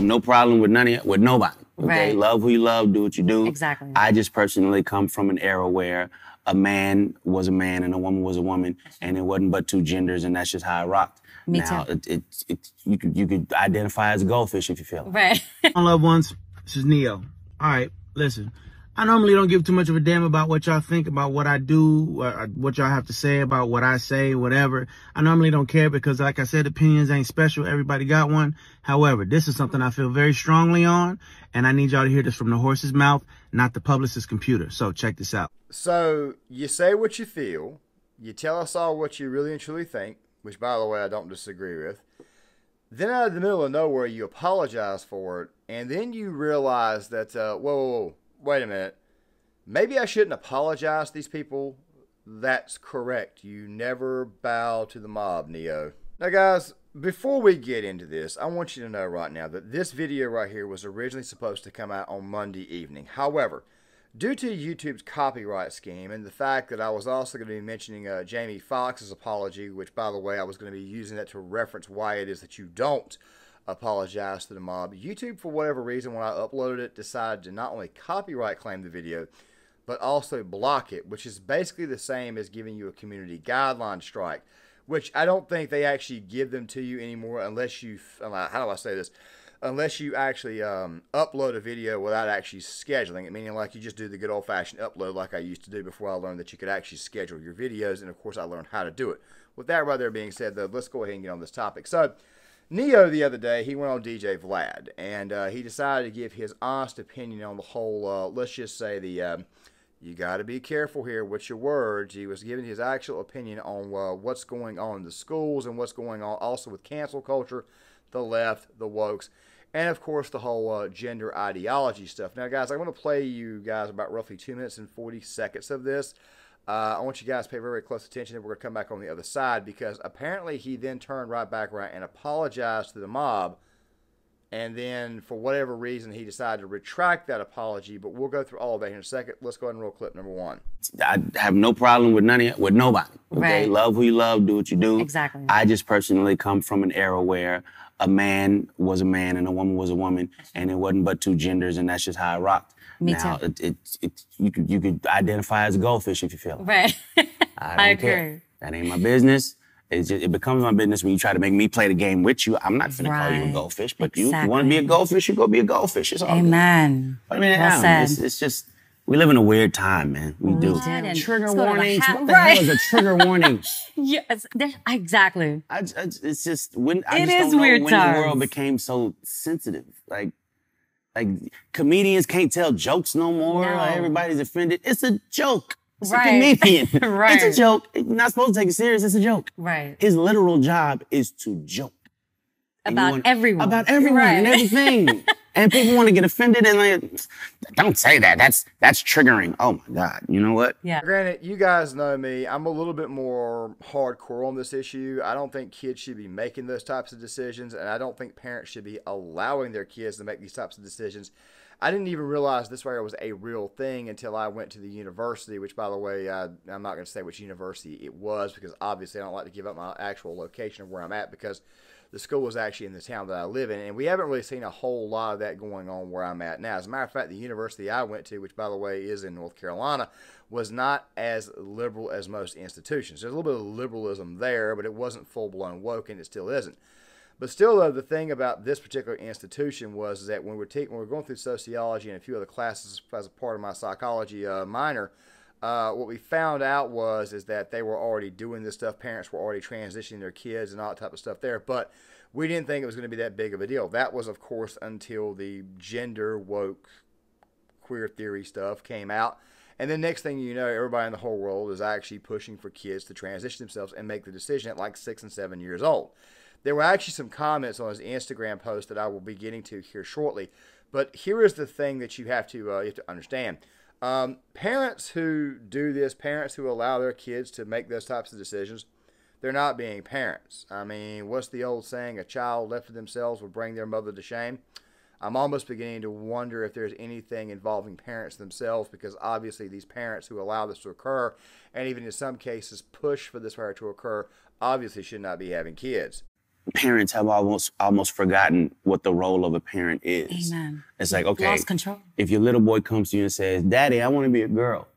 no problem with with nobody. Okay, Right. love who you love, do what you do. Exactly. I just personally come from an era where a man was a man and a woman was a woman, and it wasn't but two genders, and that's just how I rocked. Me now, too. You could identify as a goldfish if you feel it. Right. Loved ones, this is Neyo. All right, listen. I normally don't give too much of a damn about what y'all think about what I do, what y'all have to say about what I say, whatever. I normally don't care because, like I said, opinions ain't special. Everybody got one. However, this is something I feel very strongly on, and I need y'all to hear this from the horse's mouth, not the publicist's computer. So check this out. So you say what you feel. You tell us all what you really and truly think, which, by the way, I don't disagree with. Then out of the middle of nowhere, you apologize for it, and then you realize that, whoa, wait a minute. Maybe I shouldn't apologize to these people. That's correct. You never bow to the mob, Neyo. Now, guys, before we get into this, I want you to know right now that this video right here was originally supposed to come out on Monday evening. However, due to YouTube's copyright scheme and the fact that I was also going to be mentioning Jamie Foxx's apology, which, by the way, I was going to be using that to reference why it is that you don't apologize to the mob, YouTube, for whatever reason, when I uploaded it, decided to not only copyright claim the video, but also block it, which is basically the same as giving you a community guideline strike, which I don't think they actually give them to you anymore unless you, how do I say this? Unless you actually upload a video without actually scheduling it, meaning like you just do the good old-fashioned upload like I used to do before I learned that you could actually schedule your videos, and of course I learned how to do it. With that right there being said, though, let's go ahead and get on this topic. So, Neyo the other day, he went on DJ Vlad, and he decided to give his honest opinion on the whole, let's just say the, you got to be careful here with your words. He was giving his actual opinion on what's going on in the schools and what's going on also with cancel culture, the left, the wokes, and of course the whole gender ideology stuff. Now, guys, I want to play you guys about roughly 2 minutes and 40 seconds of this. I want you guys to pay very, very close attention, and we're going to come back on the other side, because apparently he then turned right back around and apologized to the mob, and then for whatever reason he decided to retract that apology, but we'll go through all of that here in a second. Let's go ahead and roll clip number one. I have no problem with with nobody. Okay, Right. love who you love, do what you do. Exactly. I just personally come from an era where a man was a man and a woman was a woman, and it wasn't but two genders, and that's just how I rocked. Me now, too. You could identify as a goldfish if you feel it. Right. I don't care. That ain't my business. It becomes my business when you try to make me play the game with you. I'm not finna call you a Right. goldfish, but Exactly. you want to be a goldfish, you go be a goldfish. It's all good. Amen. I mean, Well said. it's just, we live in a weird time, man. We do. And Trigger let's go to the warnings. hat- What the right. hell is a trigger warning? Yes, exactly. It's just when I It just is don't know weird when times. the world became so sensitive. Like comedians can't tell jokes no more. No. Like, everybody's offended. It's a joke. It's Right. a comedian. Right. It's a joke. You're not supposed to take it serious. It's a joke. Right. His literal job is to joke. And you About want- everyone. About everyone and Right. everything. And people want to get offended and like, don't say that. That's triggering. Oh my God. You know what? Yeah. Granted, you guys know me. I'm a little bit more hardcore on this issue. I don't think kids should be making those types of decisions, and I don't think parents should be allowing their kids to make these types of decisions. I didn't even realize this right here was a real thing until I went to the university, which, by the way, I'm not going to say which university it was, because obviously I don't like to give up my actual location of where I'm at, because the school was actually in the town that I live in, and we haven't really seen a whole lot of that going on where I'm at now. As a matter of fact, the university I went to, which, by the way, is in North Carolina, was not as liberal as most institutions. There's a little bit of liberalism there, but it wasn't full-blown woke, and it still isn't. But still, though, the thing about this particular institution was that when we're going through sociology and a few other classes as a part of my psychology minor, what we found out is that they were already doing this stuff. Parents were already transitioning their kids and all that type of stuff there. But we didn't think it was going to be that big of a deal. That was, of course, until the gender woke queer theory stuff came out. And then next thing you know, everybody in the whole world is actually pushing for kids to transition themselves and make the decision at like 6 and 7 years old. There were actually some comments on his Instagram post that I will be getting to here shortly. But here is the thing that you have to understand. Parents who do this, parents who allow their kids to make those types of decisions, they're not being parents. I mean, what's the old saying? A child left to themselves will bring their mother to shame. I'm almost beginning to wonder if there's anything involving parents themselves, because obviously these parents who allow this to occur, and even in some cases push for this to occur, obviously should not be having kids. parents have almost forgotten what the role of a parent is. Amen. It's like, okay, Lost control. if your little boy comes to you and says, "Daddy, I want to be a girl,"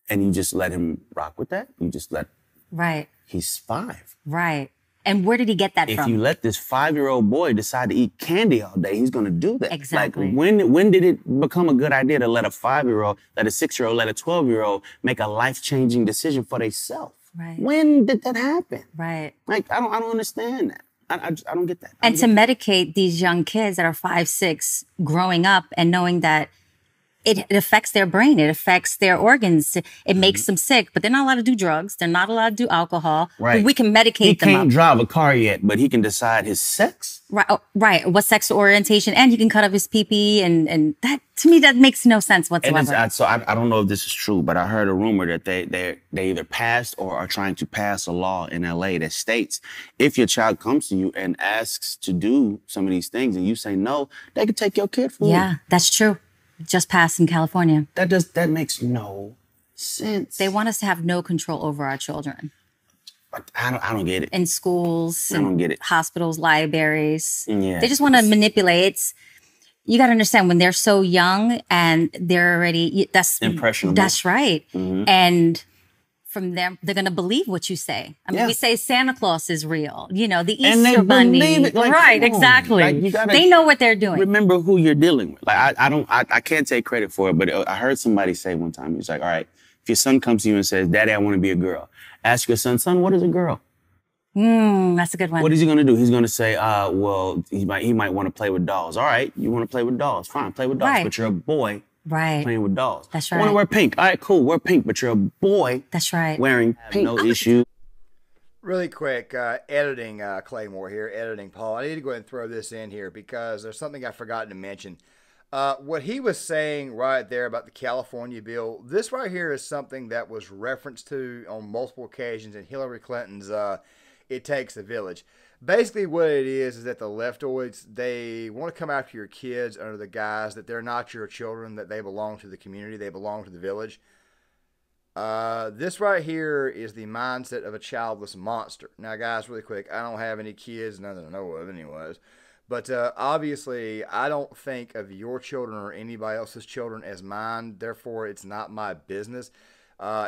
and you just let him rock with that, you just let. Right. He's 5. Right. And where did he get that If from? you let this 5-year-old boy decide to eat candy all day, he's gonna do that. Exactly. Like when did it become a good idea to let a 5-year-old, let a 6-year-old, let a 12-year-old make a life-changing decision for themselves? Right. When did that happen? Right. Like I don't understand that. I don't get that. And to medicate these young kids that are 5, 6, growing up and knowing that it affects their brain, it affects their organs, it makes them sick, but they're not allowed to do drugs, they're not allowed to do alcohol. Right. But we can medicate He them can't up. drive a car yet, but he can decide his sex. Right, right. What sexual orientation, and he can cut off his pee-pee, and that, to me, that makes no sense whatsoever. And I don't know if this is true, but I heard a rumor that they either passed or are trying to pass a law in LA that states if your child comes to you and asks to do some of these things and you say no, they could take your kid from you. Yeah, that's true. Just passed in California. That makes no sense. They want us to have no control over our children. I don't get it. In schools, I don't get it. Hospitals, libraries. Yeah. They just want to manipulate. You got to understand when they're so young and they're already, that's impressionable. That's right. Mm-hmm. And from them, they're going to believe what you say. I mean, we say Santa Claus is real, you know, the and Easter they Bunny. believe it. Like, right, come on. exactly. Like, you gotta they know what they're doing. Remember who you're dealing with. Like I can't take credit for it, but I heard somebody say one time, he's like, all right, if your son comes to you and says, "Daddy, I want to be a girl," ask your son, what is a girl? That's a good one. What is he going to do? He's going to say, well, he might want to play with dolls. All right, you want to play with dolls. Fine, play with dolls. Right. But you're a boy right. playing with dolls. That's I want right. to wear pink. All right, cool, wear pink. But you're a boy That's right. wearing pink. No issue. Really quick, editing Claymore here, editing Paul. I need to go ahead and throw this in here because there's something I forgot to mention. What he was saying right there about the California bill, this right here is something that was referenced to on multiple occasions in Hillary Clinton's It Takes a Village. Basically what it is that the leftoids, they want to come after your kids under the guise that they're not your children, that they belong to the community, they belong to the village. This right here is the mindset of a childless monster. Now, guys, really quick, I don't have any kids, none that I know of anyways. But obviously, I don't think of your children or anybody else's children as mine. Therefore, it's not my business.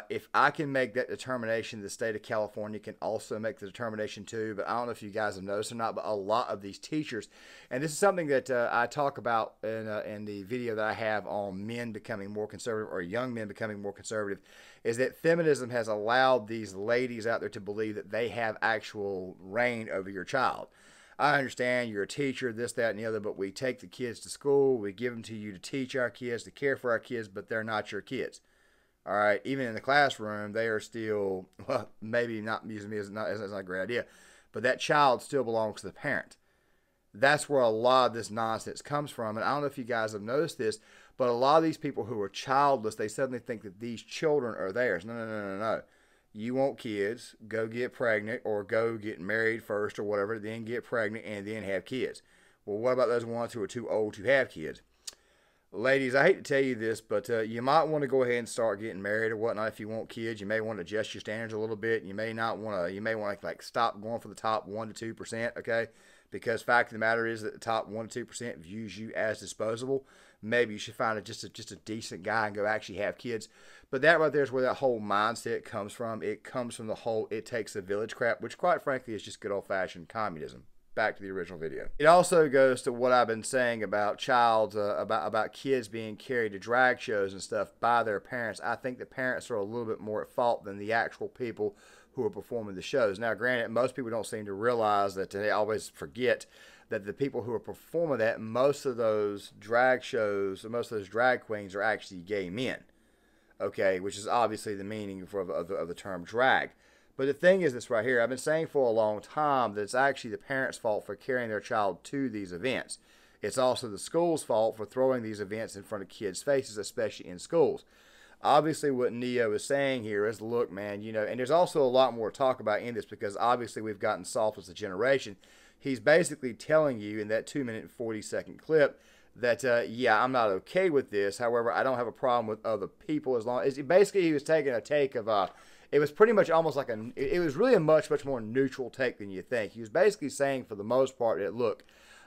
If I can make that determination, the state of California can also make the determination too. But I don't know if you guys have noticed or not, but a lot of these teachers, and this is something that I talk about in the video that I have on men becoming more conservative or young men becoming more conservative, is that feminism has allowed these ladies out there to believe that they have actual reign over your child. I understand you're a teacher, this, that, and the other, but we take the kids to school, we give them to you to teach our kids, to care for our kids, but they're not your kids. All right, even in the classroom, they are still, well, maybe not using me as not a great idea, but that child still belongs to the parent. That's where a lot of this nonsense comes from, and I don't know if you guys have noticed this, but a lot of these people who are childless, they suddenly think that these children are theirs. No. You want kids, go get pregnant or go get married first or whatever, then get pregnant and then have kids. Well, what about those ones who are too old to have kids? Ladies, I hate to tell you this, but you might want to go ahead and start getting married or whatnot if you want kids. You may want to adjust your standards a little bit. You may not want to. You may want to like stop going for the top 1 to 2%. Okay, because fact of the matter is that the top 1 to 2% views you as disposable. Maybe you should find just a decent guy and go actually have kids. But that right there is where that whole mindset comes from. It comes from the whole "it takes a village" crap, which quite frankly is just good old fashioned communism. Back to the original video. It also goes to what I've been saying about about kids being carried to drag shows and stuff by their parents. I think the parents are a little bit more at fault than the actual people who are performing the shows. Now, granted, most people don't seem to realize that. They always forget that the people who are performing that, most of those drag shows, most of those drag queens are actually gay men. Okay, which is obviously the meaning of the term drag. But the thing is this right here, I've been saying for a long time that it's actually the parents' fault for carrying their child to these events. It's also the school's fault for throwing these events in front of kids' faces, especially in schools. Obviously what Neyo is saying here is, look, man, you know, and there's also a lot more to talk about in this because obviously we've gotten soft as a generation. He's basically telling you in that 2-minute and 40-second clip that, yeah, I'm not okay with this. However, I don't have a problem with other people as long as, basically he was taking a take of, it was pretty much almost like it was really a much more neutral take than you think. He was basically saying for the most part that, look,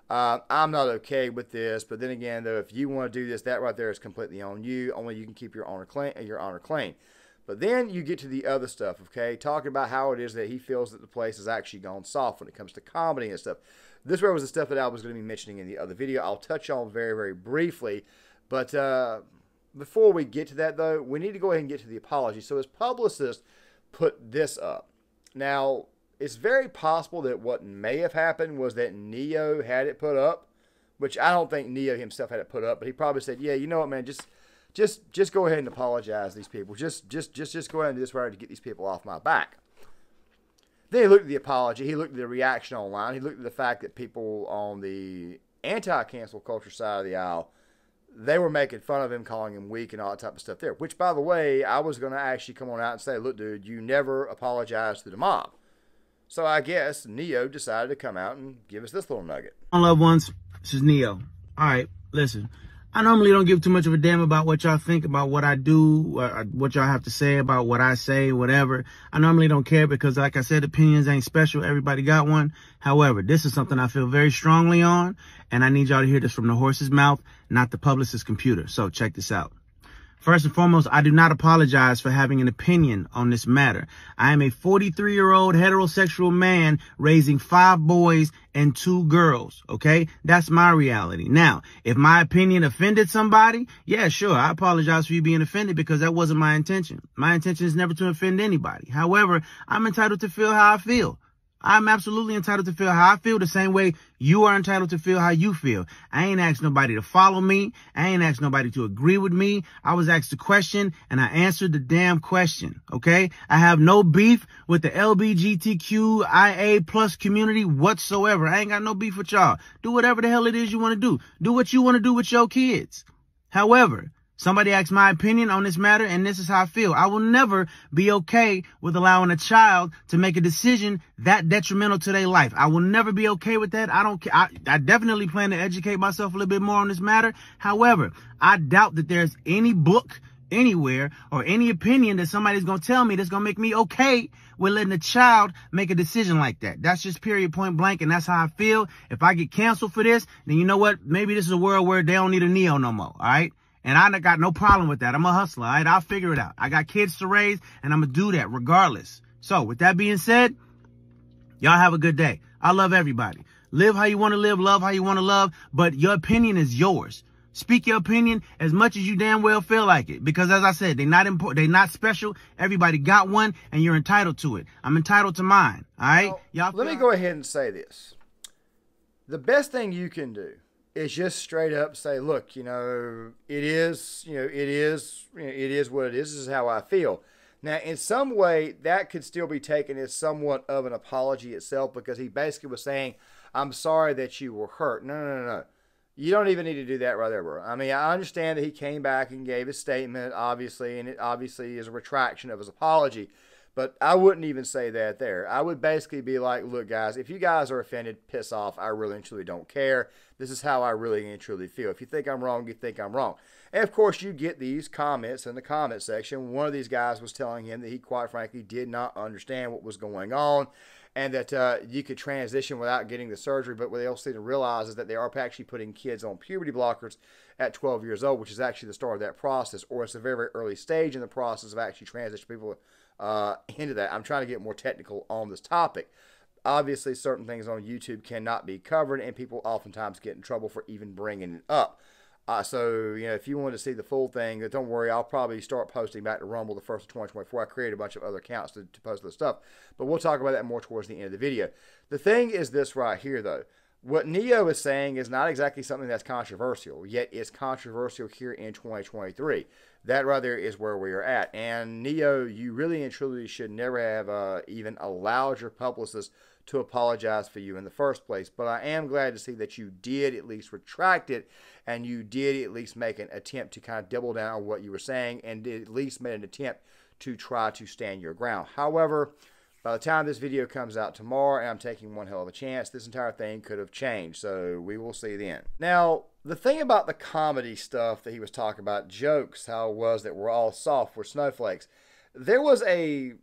I'm not okay with this, but then again, though, if you want to do this, that right there is completely on you. Only you can keep your honor clean. But then you get to the other stuff, okay? Talking about how it is that he feels that the place has actually gone soft when it comes to comedy and stuff. This was the stuff that I was going to be mentioning in the other video. I'll touch on very, very briefly. But before we get to that, though, we need to go ahead and get to the apology. So his publicist put this up. Now, it's very possible that what may have happened was that Neyo had it put up, which I don't think Neyo himself had it put up, but he probably said, yeah, you know what, man, just go ahead and apologize to these people. Just go ahead and do this right to get these people off my back. Then he looked at the apology. He looked at the reaction online. He looked at the fact that people on the anti-cancel culture side of the aisle, they were making fun of him, calling him weak and all that type of stuff there. Which, by the way, I was going to actually come on out and say, look, dude, you never apologized to the mob. So I guess Neyo decided to come out and give us this little nugget. Loved ones, this is Neyo. All right, listen. I normally don't give too much of a damn about what y'all think about what I do, what y'all have to say about what I say, whatever. I normally don't care because, like I said, opinions ain't special. Everybody got one. However, this is something I feel very strongly on, and I need y'all to hear this from the horse's mouth, not the publicist's computer. So check this out. First and foremost, I do not apologize for having an opinion on this matter. I am a 43-year-old heterosexual man raising 5 boys and 2 girls, okay? That's my reality. Now, if my opinion offended somebody, yeah, sure, I apologize for you being offended because that wasn't my intention. My intention is never to offend anybody. However, I'm entitled to feel how I feel. I'm absolutely entitled to feel how I feel the same way you are entitled to feel how you feel. I ain't asked nobody to follow me. I ain't asked nobody to agree with me. I was asked a question and I answered the damn question. Okay. I have no beef with the LGBTQIA plus community whatsoever. I ain't got no beef with y'all. Do whatever the hell it is you want to do. Do what you want to do with your kids. However, somebody asked my opinion on this matter, and this is how I feel. I will never be okay with allowing a child to make a decision that detrimental to their life. I will never be okay with that. I don't care. I definitely plan to educate myself a little bit more on this matter. However, I doubt that there's any book anywhere or any opinion that somebody's going to tell me that's going to make me okay with letting a child make a decision like that. That's just period, point blank, and that's how I feel. If I get canceled for this, then you know what? Maybe this is a world where they don't need a Neyo no more, all right? And I got no problem with that. I'm a hustler, all right? I'll figure it out. I got kids to raise, and I'm going to do that regardless. So, with that being said, y'all have a good day. I love everybody. Live how you want to live, love how you want to love, but your opinion is yours. Speak your opinion as much as you damn well feel like it. Because, as I said, they're not important. They're not special. Everybody got one, and you're entitled to it. I'm entitled to mine, all right? Well, let me go ahead and say this. The best thing you can do is just straight up say, look, it is what it is. This is how I feel. Now, in some way, that could still be taken as somewhat of an apology itself because he basically was saying, I'm sorry that you were hurt. No. You don't even need to do that right there, bro. I mean, I understand that he came back and gave his statement, obviously, and it obviously is a retraction of his apology. But I wouldn't even say that there. I would basically be like, look, guys, if you guys are offended, piss off. I really and truly don't care. This is how I really and truly feel. If you think I'm wrong, you think I'm wrong. And, of course, you get these comments in the comment section. One of these guys was telling him that he, quite frankly, did not understand what was going on and that you could transition without getting the surgery. But what they also need to realize is that they are actually putting kids on puberty blockers at 12 years old, which is actually the start of that process, or it's a very, very early stage in the process of actually transitioning people into that. I'm trying to get more technical on this topic. Obviously, certain things on YouTube cannot be covered, and people oftentimes get in trouble for even bringing it up. So, if you want to see the full thing, don't worry. I'll probably start posting back to Rumble the 1st of 2024. I created a bunch of other accounts to post this stuff, but we'll talk about that more towards the end of the video. The thing is this right here, though. What Neyo is saying is not exactly something that's controversial, yet it's controversial here in 2023. That right there is where we are at. And Neyo, you really and truly should never have even allowed your publicist to apologize for you in the first place. But I am glad to see that you did at least retract it, and you did at least make an attempt to kind of double down on what you were saying, and did at least made an attempt to try to stand your ground. However, by the time this video comes out tomorrow, and I'm taking one hell of a chance, this entire thing could have changed. So we will see then. Now, the thing about the comedy stuff that he was talking about, jokes, how it was that we're all soft, we're snowflakes. There was a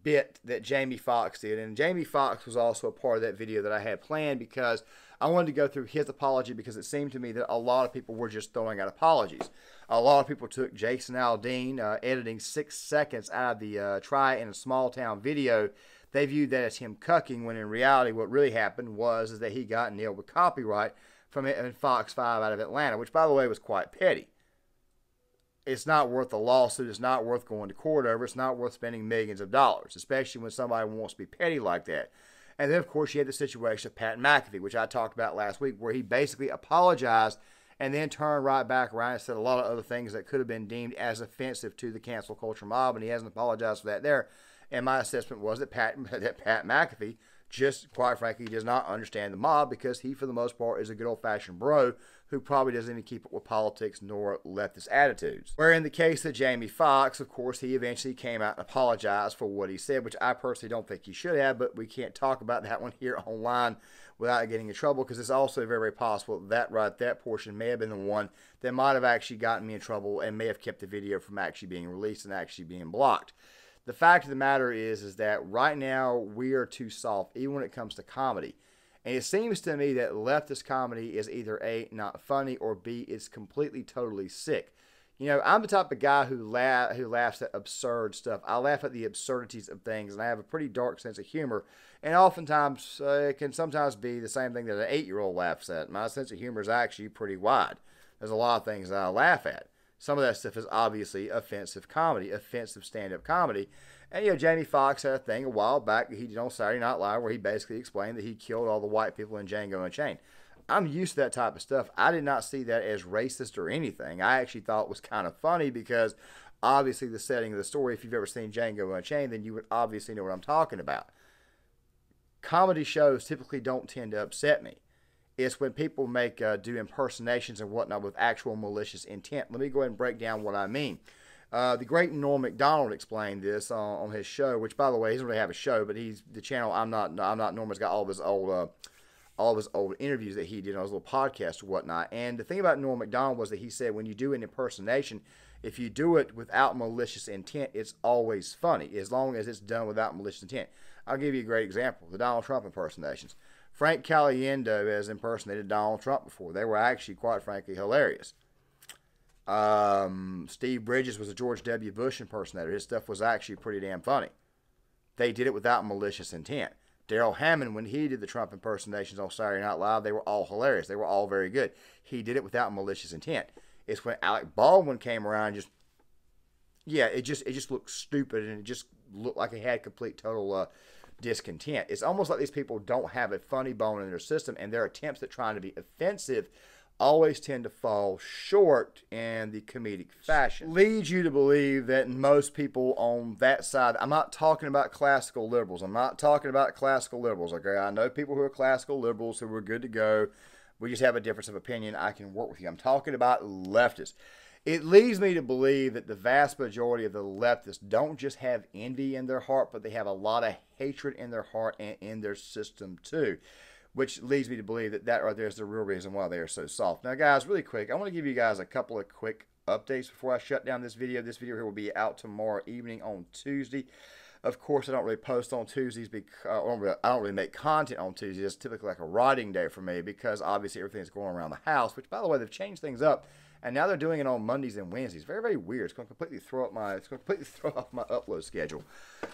bit that Jamie Foxx did. And Jamie Foxx was also a part of that video that I had planned because I wanted to go through his apology, because it seemed to me that a lot of people were just throwing out apologies. A lot of people took Jason Aldean editing 6 seconds out of the Try in a Small Town video. They viewed that as him cucking, when in reality what really happened was that he got nailed with copyright from Fox 5 out of Atlanta, which, by the way, was quite petty. It's not worth a lawsuit. It's not worth going to court over. It's not worth spending millions of dollars, especially when somebody wants to be petty like that. And then, of course, you had the situation of Pat McAfee, which I talked about last week, where he basically apologized and then turned right back around and said a lot of other things that could have been deemed as offensive to the cancel culture mob, and he hasn't apologized for that there. And my assessment was that Pat McAfee just, quite frankly, does not understand the mob, because he, for the most part, is a good old-fashioned bro who probably doesn't even keep up with politics nor leftist attitudes. Where in the case of Jamie Foxx, of course, he eventually came out and apologized for what he said, which I personally don't think he should have, but we can't talk about that one here online without getting in trouble, because it's also very, very possible that portion may have been the one that might have actually gotten me in trouble and may have kept the video from actually being released and actually being blocked. The fact of the matter is that right now we are too soft, even when it comes to comedy. And it seems to me that leftist comedy is either A, not funny, or B, it's completely, totally sick. You know, I'm the type of guy who laughs at absurd stuff. I laugh at the absurdities of things, and I have a pretty dark sense of humor. And oftentimes, it can sometimes be the same thing that an 8-year-old laughs at. My sense of humor is actually pretty wide. There's a lot of things that I laugh at. Some of that stuff is obviously offensive comedy, offensive stand-up comedy. And, you know, Jamie Foxx had a thing a while back that he did on Saturday Night Live where he basically explained that he killed all the white people in Django Unchained. I'm used to that type of stuff. I did not see that as racist or anything. I actually thought it was kind of funny, because obviously the setting of the story, if you've ever seen Django Unchained, then you would obviously know what I'm talking about. Comedy shows typically don't tend to upset me. It's when people do impersonations and whatnot with actual malicious intent. Let me go ahead and break down what I mean. The great Norm Macdonald explained this on his show, which, by the way, he doesn't really have a show, but he's the channel. I'm not. Norman's got all of his old interviews that he did on his little podcast or whatnot. And the thing about Norm Macdonald was that he said when you do an impersonation, if you do it without malicious intent, it's always funny, as long as it's done without malicious intent. I'll give you a great example: the Donald Trump impersonations. Frank Caliendo has impersonated Donald Trump before. They were actually, quite frankly, hilarious. Steve Bridges was a George W. Bush impersonator. His stuff was actually pretty damn funny. They did it without malicious intent. Darrell Hammond, when he did the Trump impersonations on Saturday Night Live, they were all hilarious. They were all very good. He did it without malicious intent. It's when Alec Baldwin came around, it just looked stupid, and it just looked like it had complete, total discontent. It's almost like these people don't have a funny bone in their system, and their attempts at trying to be offensive always tend to fall short in the comedic fashion. Leads you to believe that most people on that side, I'm not talking about classical liberals. Okay? I know people who are classical liberals who are good to go. We just have a difference of opinion. I can work with you. I'm talking about leftists. It leads me to believe that the vast majority of the leftists don't just have envy in their heart, but they have a lot of hatred in their heart and in their system too, which leads me to believe that right there is the real reason why they are so soft. Now, guys, really quick, I want to give you guys a couple of quick updates before I shut down this video. This video here will be out tomorrow evening on Tuesday. Of course, I don't really post on Tuesdays because I don't really make content on Tuesdays. It's typically like a writing day for me because obviously everything's going around the house, which, by the way, they've changed things up. And now they're doing it on Mondays and Wednesdays. Very, very weird. It's going to completely throw off my upload schedule.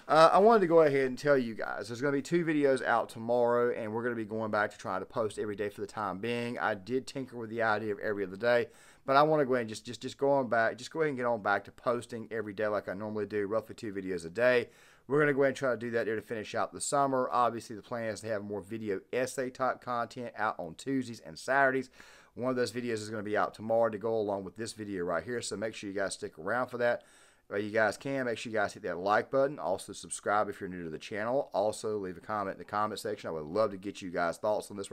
I wanted to go ahead and tell you guys there's going to be 2 videos out tomorrow, and we're going to be going back to trying to post every day for the time being. I did tinker with the idea of every other day, but I want to go ahead and just go ahead and get on back to posting every day like I normally do, roughly 2 videos a day. We're going to go ahead and try to do that there to finish out the summer. Obviously, the plan is to have more video essay type content out on Tuesdays and Saturdays. One of those videos is going to be out tomorrow to go along with this video right here, so make sure you guys stick around for that. You guys can. Make sure you guys hit that like button. Also, subscribe if you're new to the channel. Also, leave a comment in the comment section. I would love to get you guys' thoughts on this.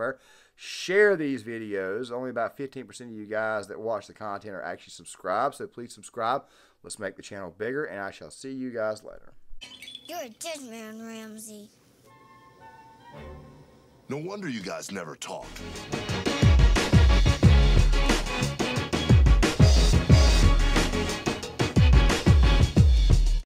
Share these videos. Only about 15% of you guys that watch the content are actually subscribed, so please subscribe. Let's make the channel bigger, and I shall see you guys later. You're a dead man, Ramsey. No wonder you guys never talk.